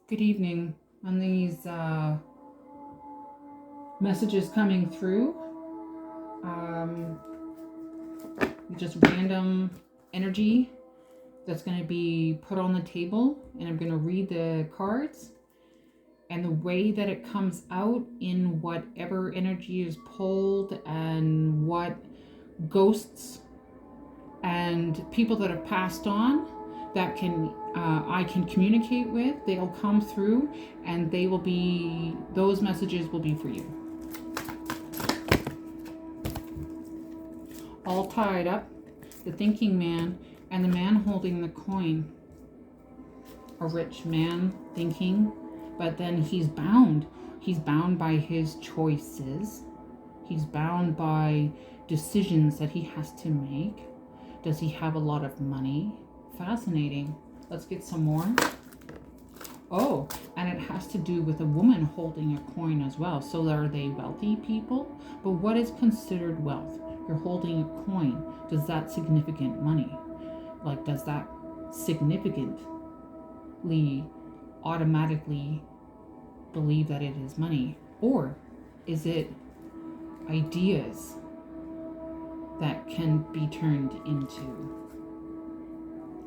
Good evening. On these messages coming through, um, just random energy that's going to be put on the table, and I'm going to read the cards. And the way that it comes out in whatever energy is pulled, and what ghosts and people that have passed on that can I can communicate with, they'll come through, and those messages will be for you. All tied up, the thinking man and the man holding the coin. A rich man thinking, but then he's bound. He's bound by his choices. He's bound by decisions that he has to make. Does he have a lot of money? Fascinating. Let's get some more. Oh, and it has to do with a woman holding a coin as well. So are they wealthy people? But what is considered wealth? You're holding a coin. Does that significant money? Like, does that significantly automatically believe that it is money? Or is it ideas that can be turned into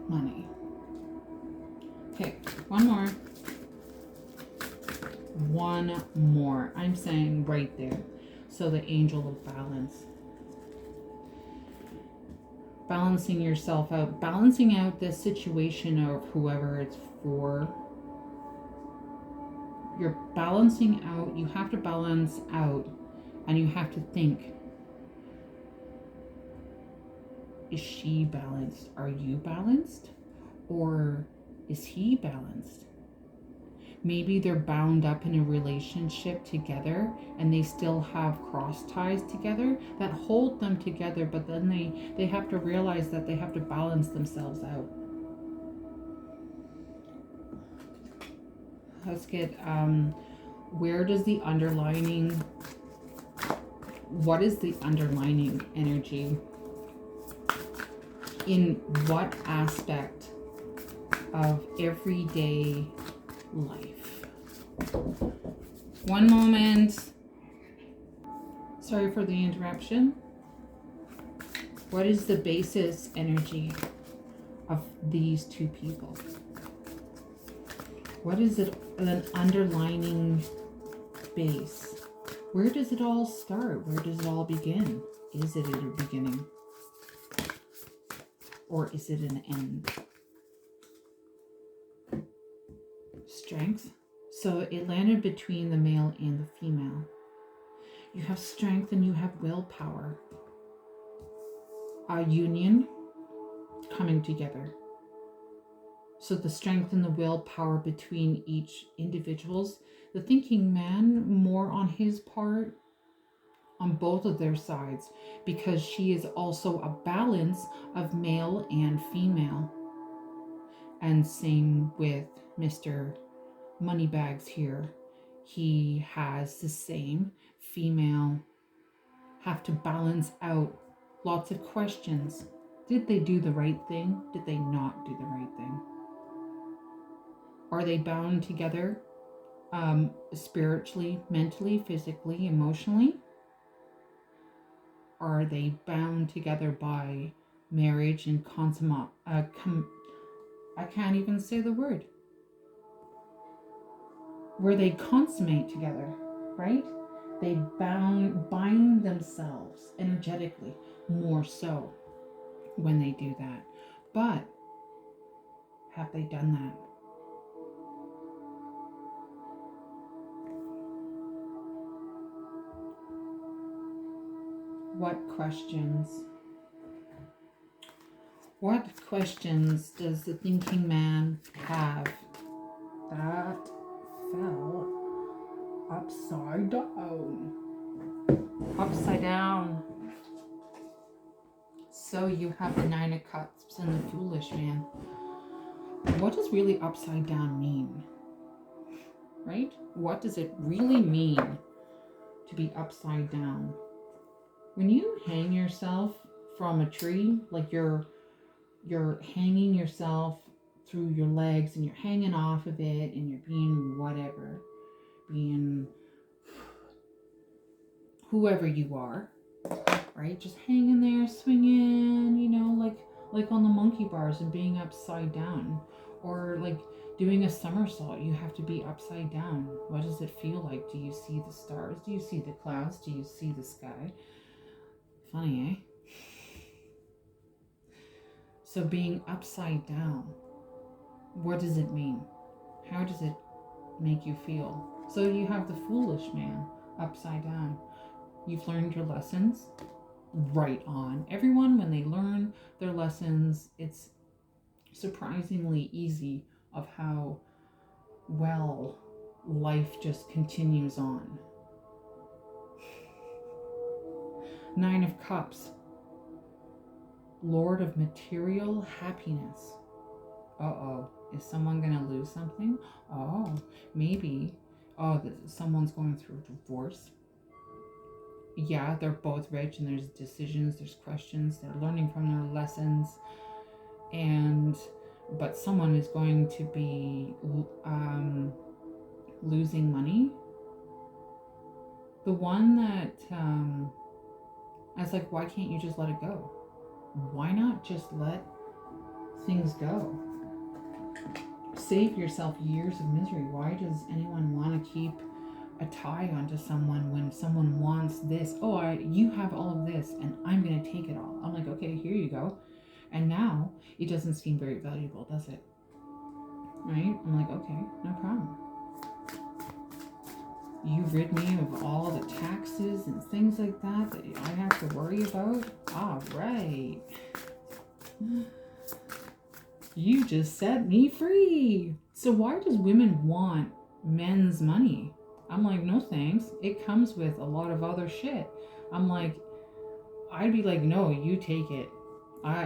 money? Okay, one more. I'm saying right there. So the angel of balance. Balancing yourself out. Balancing out this situation of whoever it's for. You're balancing out. You have to balance out. And you have to think. Is she balanced? Are you balanced? Or is he balanced? Maybe they're bound up in a relationship together, and they still have cross ties together that hold them together, but then they have to realize that they have to balance themselves out. Let's get, what is the underlining energy? In what aspect of everyday life? One moment. Sorry for the interruption. What is the basis energy of these two people? What is it, an underlining base? Where does it all start? Where does it all begin? Is it at a beginning? Or is it an end? Strength. So it landed between the male and the female. You have strength and you have willpower. A union coming together. So the strength and the willpower between each individuals. The thinking man more on his part, on both of their sides, because she is also a balance of male and female. And same with Mr. Moneybags here. He has the same female, have to balance out lots of questions. Did they do the right thing? Did they not do the right thing? Are they bound together spiritually, mentally, physically, emotionally? Are they bound together by marriage and I can't even say the word. Where they consummate together, right? They bind themselves energetically more so when they do that. But have they done that? What questions does the thinking man have? That fell upside down. Upside down. So you have the Nine of Cups and the Foolish Man. What does really upside down mean? Right? What does it really mean to be upside down? When you hang yourself from a tree, like you're hanging yourself through your legs and you're hanging off of it and you're being whatever, being whoever you are, right? Just hanging there, swinging, you know, like on the monkey bars and being upside down, or like doing a somersault. You have to be upside down. What does it feel like? Do you see the stars? Do you see the clouds? Do you see the sky? Funny, eh? So being upside down, what does it mean? How does it make you feel? So you have the foolish man upside down. You've learned your lessons. Right on. Everyone, when they learn their lessons, it's surprisingly easy of how well life just continues on. 9 of Cups. Lord of material happiness. Uh-oh. Is someone going to lose something? Oh, maybe. Oh, someone's going through a divorce. Yeah, they're both rich and there's decisions, there's questions, they're learning from their lessons, but someone is going to be losing money. The one that I was like, why can't you just let it go? Why not just let things go? Save yourself years of misery. Why does anyone want to keep a tie onto someone when someone wants this? Oh, you have all of this and I'm going to take it all. I'm like, okay, here you go. And now it doesn't seem very valuable, does it? Right? I'm like, okay, no problem. You rid me of all the taxes and things like that I have to worry about. All right. You just set me free. So why does women want men's money? I'm like, no thanks. It comes with a lot of other shit. I'm like, I'd be like, no, you take it.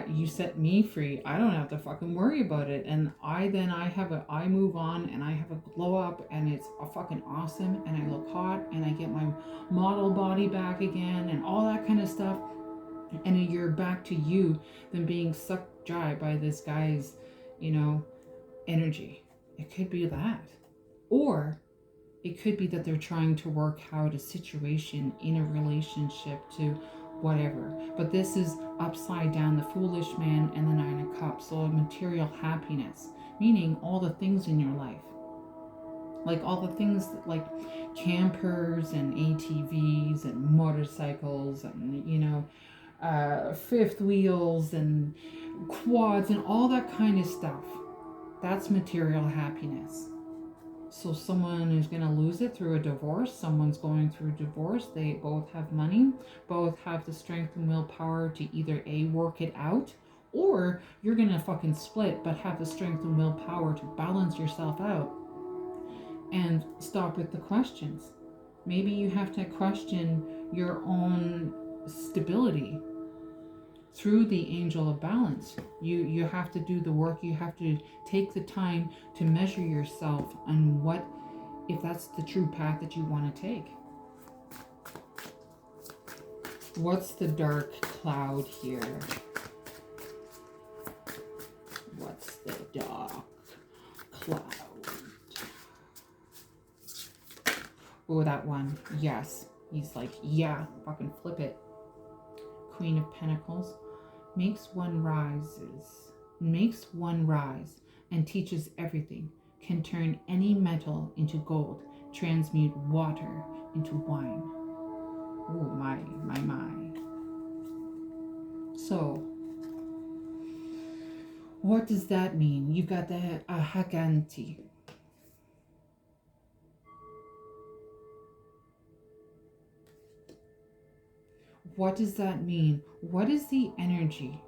You set me free. I don't have to fucking worry about it. And I move on and I have a glow up and it's a fucking awesome and I look hot and I get my model body back again and all that kind of stuff. And you're back to you than being sucked dry by this guy's, energy. It could be that. Or it could be that they're trying to work out a situation in a relationship to whatever. But this is upside down, the foolish man and the 9 of Cups. So material happiness, meaning all the things in your life. Like all the things like campers and ATVs and motorcycles and, fifth wheels and quads and all that kind of stuff. That's material happiness. So someone is going to lose it through a divorce. Someone's going through divorce. They both have money, both have the strength and willpower to either A, work it out, or you're going to fucking split, but have the strength and willpower to balance yourself out and stop with the questions. Maybe you have to question your own stability through the angel of balance. You have to do the work. You have to take the time to measure yourself on what, if that's the true path that you want to take. What's the dark cloud here? What's the dark cloud? Oh, that one. Yes. He's like, yeah, fucking flip it. Queen of Pentacles. Makes one rise and teaches everything, can turn any metal into gold, transmute water into wine. Oh, my. So, what does that mean? You've got the Haganti. What does that mean? What is the energy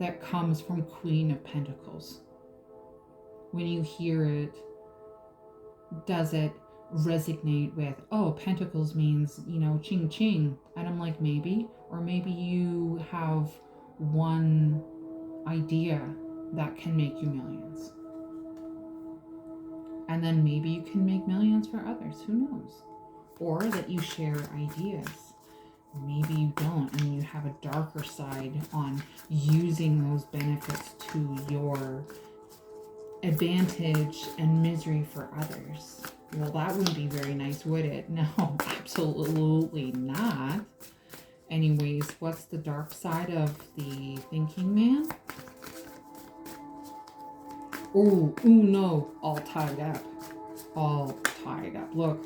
that comes from Queen of Pentacles? When you hear it, does it resonate with, oh, Pentacles means, ching ching? And I'm like, maybe. Or maybe you have one idea that can make you millions. And then maybe you can make millions for others. Who knows? Or that you share ideas. Maybe you don't, and you have a darker side on using those benefits to your advantage and misery for others. Well, that wouldn't be very nice, would it? No, absolutely not. Anyways, what's the dark side of the thinking man? Oh, no, all tied up. All tied up. Look,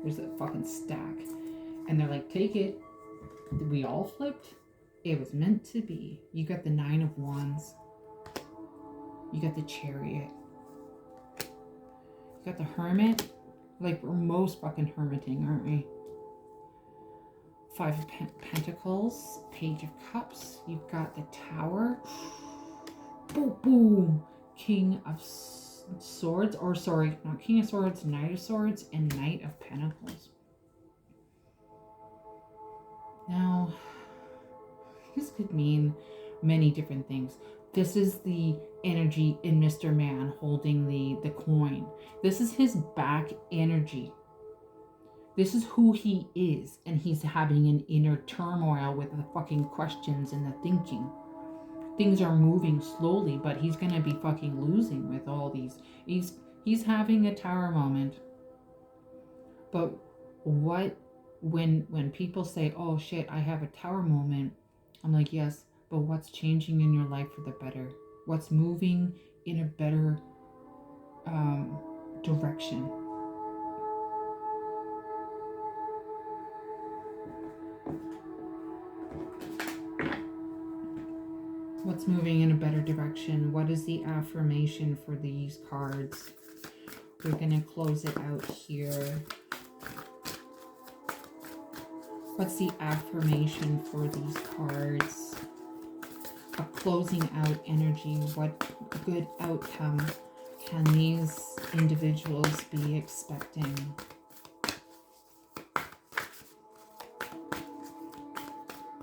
there's a fucking stack. And they're like, take it. We all flipped. It was meant to be. You got the 9 of Wands. You got the Chariot. You got the Hermit. Like, we're most fucking hermiting, aren't we? 5 of Pentacles. Page of Cups. You've got the Tower. Boom, boom. King of Swords. Or, sorry, not King of Swords. Knight of Swords. And Knight of Pentacles. Now, this could mean many different things. This is the energy in Mr. Man holding the coin. This is his back energy. This is who he is, and he's having an inner turmoil with the fucking questions and the thinking. Things are moving slowly, but he's gonna be fucking losing with all these. He's having a tower moment. But when people say, oh shit, I have a tower moment, I'm like, yes, but what's changing in your life for the better? What's moving in a better direction? What's moving in a better direction? What is the affirmation for these cards? We're going to close it out here. What's the affirmation for these cards? A closing out energy. What good outcome can these individuals be expecting?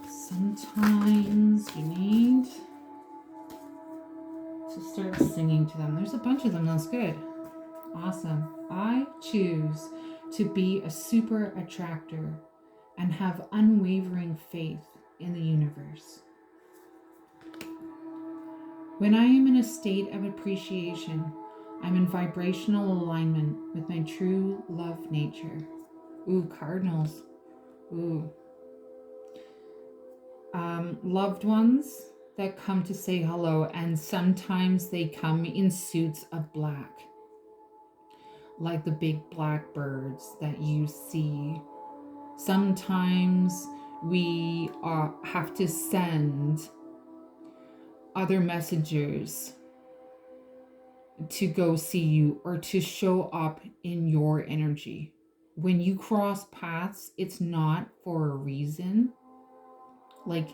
Sometimes you need to start singing to them. There's a bunch of them. That's good. Awesome. I choose to be a super attractor and have unwavering faith in the universe. When I am in a state of appreciation, I'm in vibrational alignment with my true love nature. Ooh, cardinals. Ooh. Loved ones that come to say hello, and sometimes they come in suits of black, like the big black birds that you see. Sometimes we have to send other messengers to go see you or to show up in your energy. When you cross paths, it's not for a reason. Like,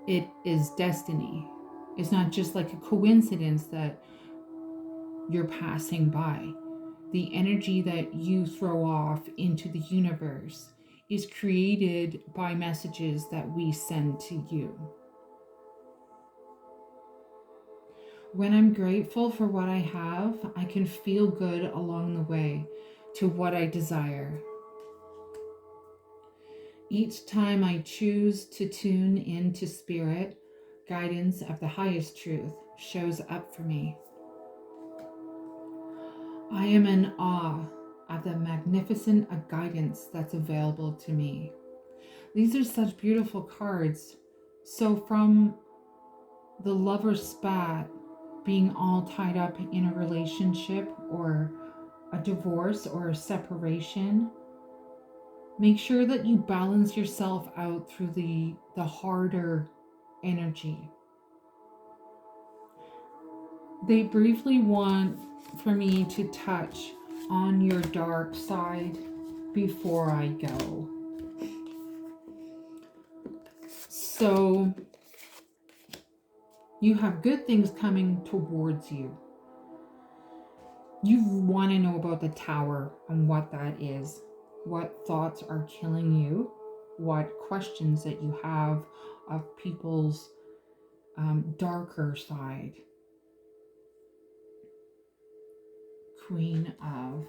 it is destiny. It's not just like a coincidence that you're passing by. The energy that you throw off into the universe is created by messages that we send to you. When I'm grateful for what I have, I can feel good along the way to what I desire. Each time I choose to tune into spirit, guidance of the highest truth shows up for me. I am in awe of the magnificent guidance that's available to me. These are such beautiful cards. So from the lover's spat, being all tied up in a relationship or a divorce or a separation, make sure that you balance yourself out through the harder energy. They briefly want for me to touch on your dark side before I go. So you have good things coming towards you. You want to know about the Tower and what that is. What thoughts are killing you, what questions that you have of people's darker side. Queen of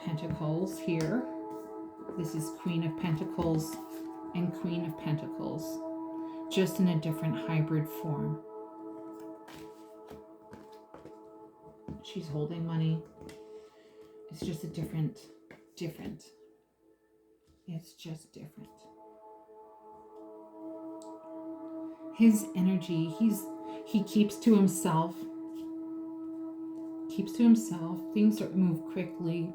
Pentacles here. This is Queen of Pentacles and Queen of Pentacles, just in a different hybrid form. She's holding money. It's just a different. It's just different. His energy, he keeps to himself. Things move quickly.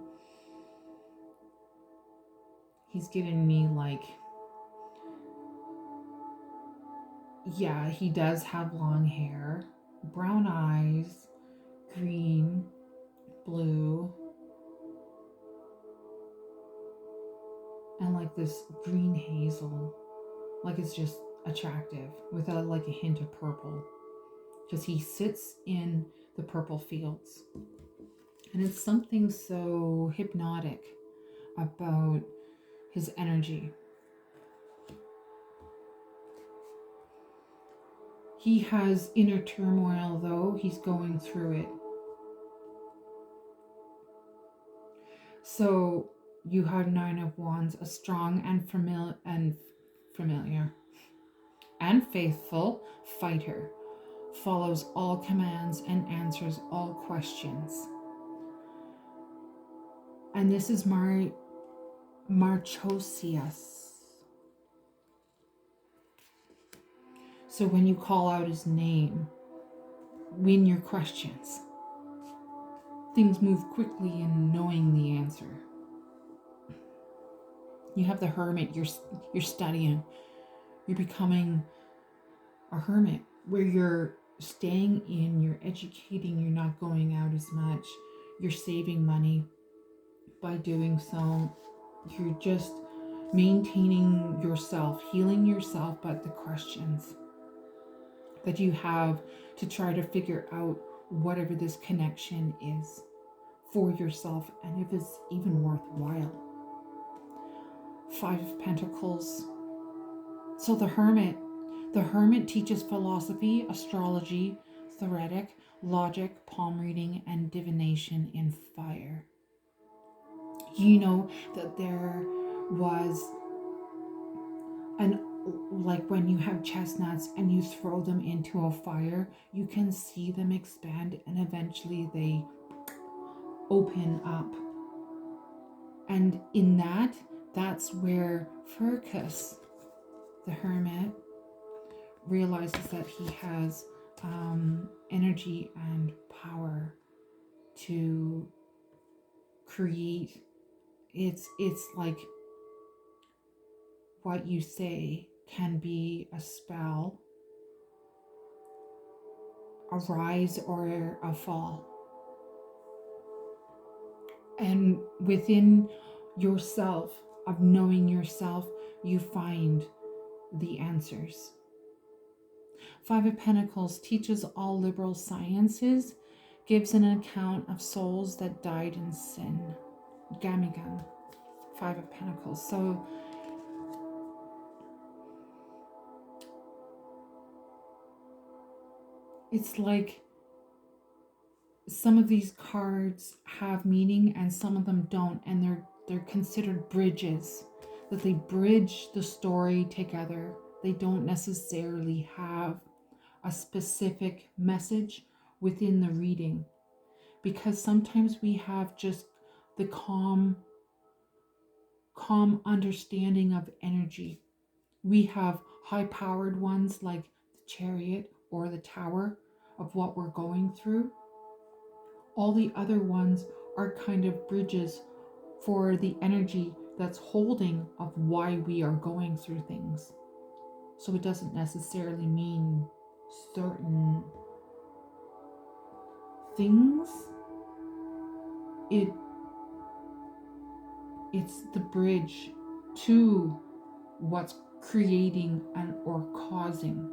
He's giving me like, yeah, he does have long hair, brown eyes, green, blue, and like this green hazel. Like it's just attractive with like a hint of purple, because he sits in the purple fields. And it's something so hypnotic about his energy. He has inner turmoil, though. He's going through it. So you have 9 of Wands, a strong and familiar and faithful fighter, follows all commands and answers all questions. And this is Marchosius. So when you call out his name, win your questions. Things move quickly in knowing the answer. You have the hermit, you're studying. You're becoming a hermit where you're staying in, you're educating, you're not going out as much. You're saving money by doing so. You're just maintaining yourself, healing yourself, but the questions that you have to try to figure out whatever this connection is for yourself, and if it's even worthwhile. 5 of Pentacles. So the Hermit teaches philosophy, astrology, theoretic, logic, palm reading, and divination in fire. You know that there was like when you have chestnuts and you throw them into a fire, you can see them expand and eventually they open up. And in that's where Furcus, the Hermit, realizes that he has energy and power to create. It's like what you say can be a spell, a rise or a fall. And within yourself, of knowing yourself, you find the answers. 5 of Pentacles teaches all liberal sciences, gives an account of souls that died in sin. Gamigan, 5 of Pentacles. So it's like some of these cards have meaning and some of them don't, and they're considered bridges, that they bridge the story together. They don't necessarily have a specific message within the reading, because sometimes we have just the calm understanding of energy. We have high-powered ones like the Chariot or the Tower of what we're going through. All the other ones are kind of bridges for the energy that's holding of why we are going through things. So it doesn't necessarily mean certain things. It's the bridge to what's creating or causing.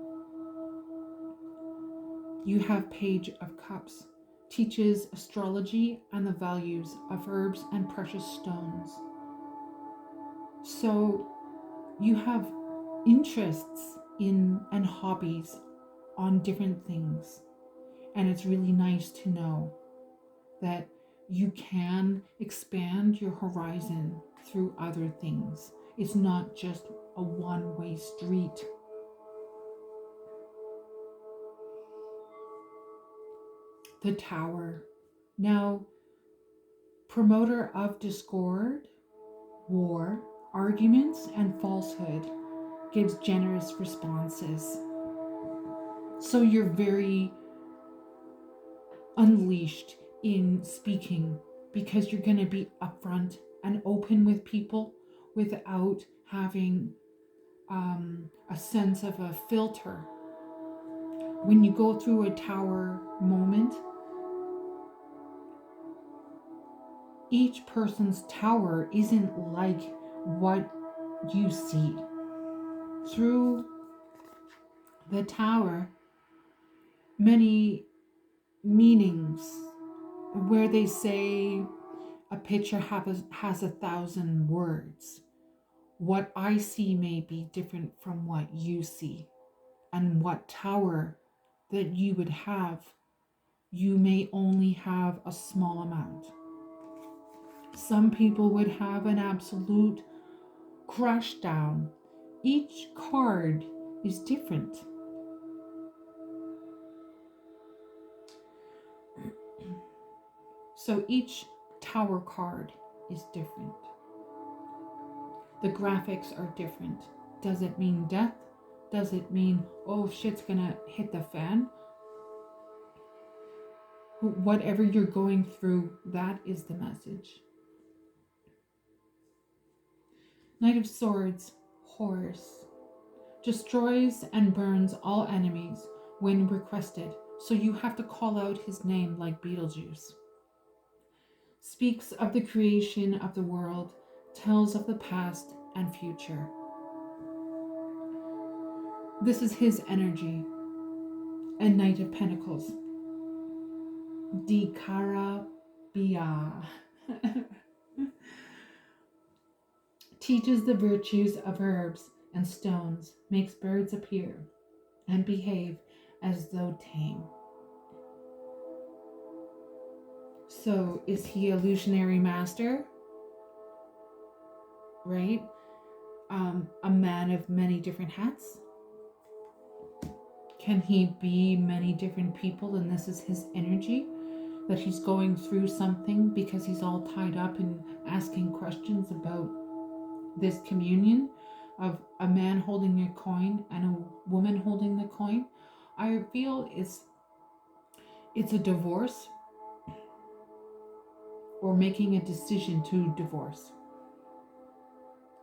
You have Page of Cups, teaches astrology and the values of herbs and precious stones. So you have interests in and hobbies on different things. And it's really nice to know that you can expand your horizon through other things. It's not just a one-way street. The Tower. Now, promoter of discord, war, arguments, and falsehood, gives generous responses. So you're very unleashed in speaking because you're going to be upfront and open with people without having a sense of a filter. When you go through a tower moment, each person's tower isn't like what you see. Through the tower, many meanings where they say a picture has 1,000 words. What I see may be different from what you see, and what tower that you would have, you may only have a small amount. Some people would have an absolute crash down. Each card is different. So each tower card is different. The graphics are different. Does it mean death? Does it mean, oh, shit's gonna hit the fan? Whatever you're going through, that is the message. Knight of Swords, Horus, destroys and burns all enemies when requested, so you have to call out his name like Beetlejuice. Speaks of the creation of the world, tells of the past and future. This is his energy. And Knight of Pentacles, Dikarabia. Teaches the virtues of herbs and stones, makes birds appear and behave as though tame. So is he illusionary master? Right? A man of many different hats? Can he be many different people and this is his energy? That he's going through something because he's all tied up in asking questions about this communion of a man holding a coin and a woman holding the coin. I feel it's a divorce or making a decision to divorce,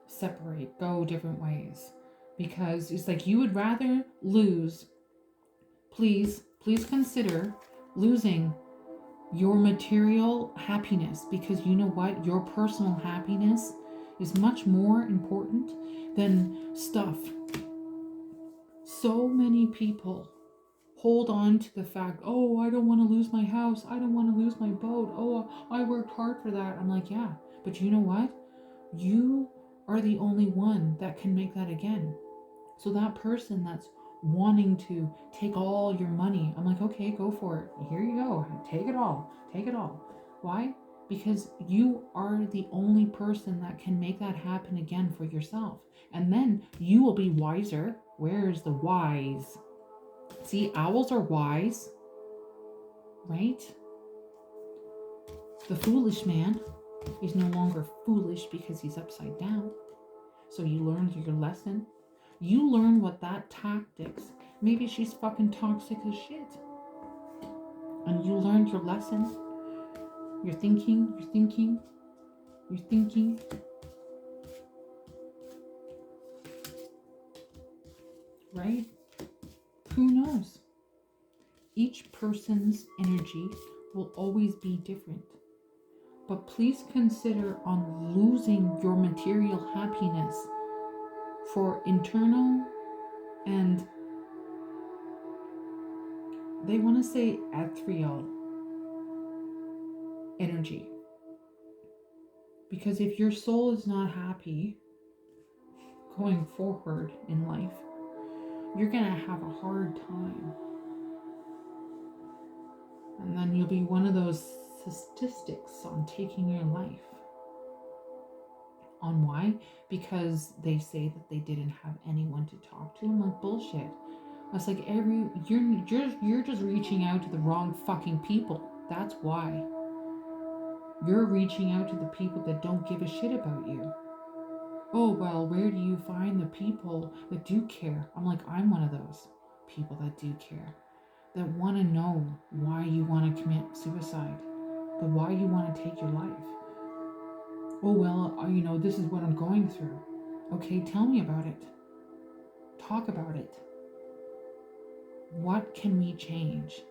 separate, go different ways, because it's like you would rather lose. Please consider losing your material happiness, because you know what, your personal happiness is much more important than stuff. So many people hold on to the fact, oh, I don't want to lose my house, I don't want to lose my boat, oh, I worked hard for that. I'm like, yeah, but you know what? You are the only one that can make that again. So that person that's wanting to take all your money, I'm like, okay, go for it. Here you go. Take it all. Take it all. Why? Because you are the only person that can make that happen again for yourself. And then you will be wiser. Where's the wise? See, owls are wise, right? The foolish man is no longer foolish because he's upside down. So you learned your lesson. You learn what that tactics, maybe she's fucking toxic as shit. And you learned your lesson. You're thinking. Right? Who knows? Each person's energy will always be different. But please consider on losing your material happiness for internal and they want to say ethereal energy. Because if your soul is not happy going forward in life, you're going to have a hard time. And then you'll be one of those statistics on taking your life. On why? Because they say that they didn't have anyone to talk to. I'm like, bullshit. I was like, you're just reaching out to the wrong fucking people. That's why. You're reaching out to the people that don't give a shit about you. Oh, well, where do you find the people that do care? I'm like, I'm one of those people that do care, that want to know why you want to commit suicide, but why you want to take your life. Oh, well, this is what I'm going through. Okay, tell me about it. Talk about it. What can we change?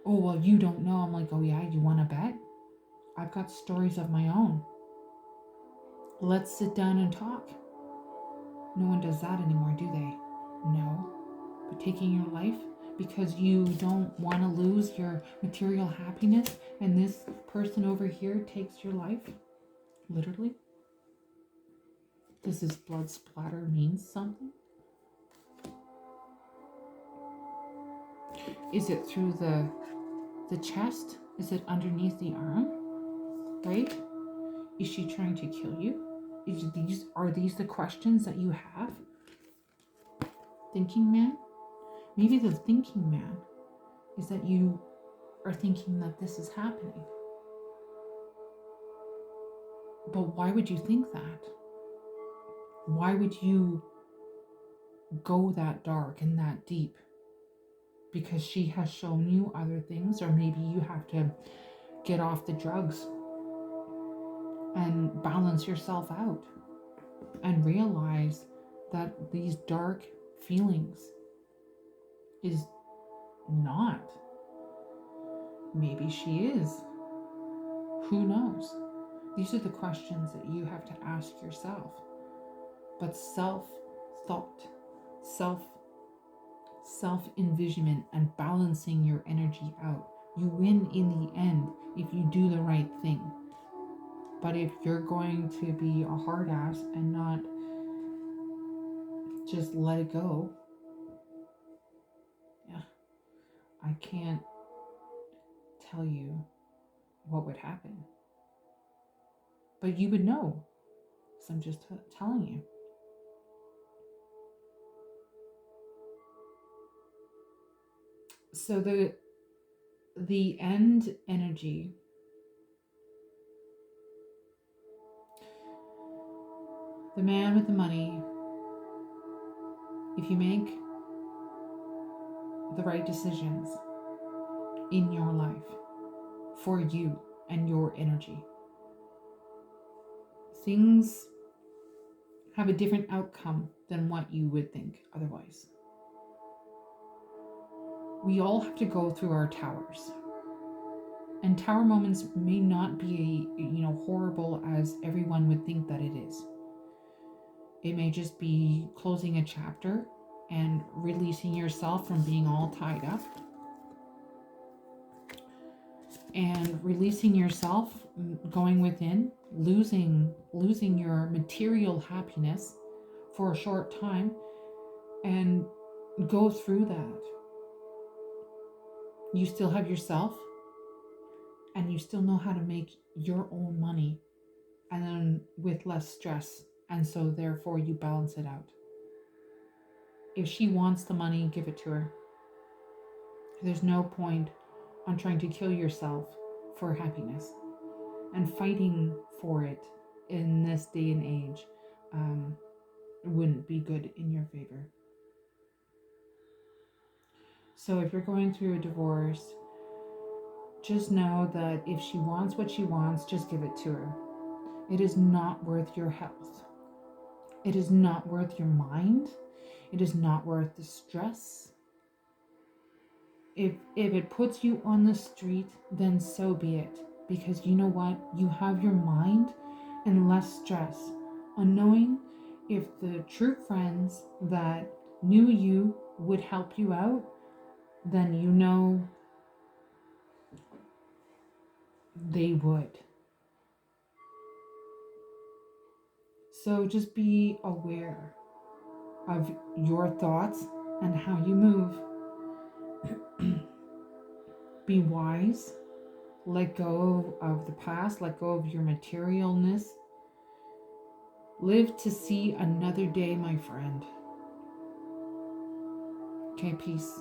Oh, well, you don't know. I'm like, oh, yeah, you want to bet? I've got stories of my own. Let's sit down and talk. No one does that anymore, do they? No. But taking your life because you don't want to lose your material happiness and this person over here takes your life? Literally? Does this blood splatter mean something? Is it through the chest? Is it underneath the arm? Right? Is she trying to kill you? Are these the questions that you have? Thinking man? Maybe the thinking man is that you are thinking that this is happening. But why would you think that? Why would you go that dark and that deep? Because she has shown you other things, or maybe you have to get off the drugs and balance yourself out and realize that these dark feelings is not. Maybe she is. Who knows? These are the questions that you have to ask yourself. But self-thought, self-envisionment and balancing your energy out. You win in the end if you do the right thing. But if you're going to be a hard ass and not just let it go, yeah, I can't tell you what would happen. But you would know, because I'm just telling you. So the end energy, the man with the money, if you make the right decisions in your life for you and your energy, things have a different outcome than what you would think otherwise. We all have to go through our towers. And tower moments may not be, horrible as everyone would think that it is. It may just be closing a chapter and releasing yourself from being all tied up. And releasing yourself, going within, losing your material happiness for a short time, and go through that. You still have yourself, and you still know how to make your own money, and then with less stress, and so therefore you balance it out. If she wants the money, give it to her. There's no point on trying to kill yourself for happiness and fighting for it in this day and age. Wouldn't be good in your favor. So if you're going through a divorce, just know that if she wants what she wants, just give it to her. It is not worth your health. It is not worth your mind. It is not worth the stress. If it puts you on the street, then so be it. Because you know what? You have your mind and less stress on knowing if the true friends that knew you would help you out, then you know they would. So just be aware of your thoughts and how you move. Be wise. Let go of the past. Let go of your materialness. Live to see another day, my friend. Okay, peace.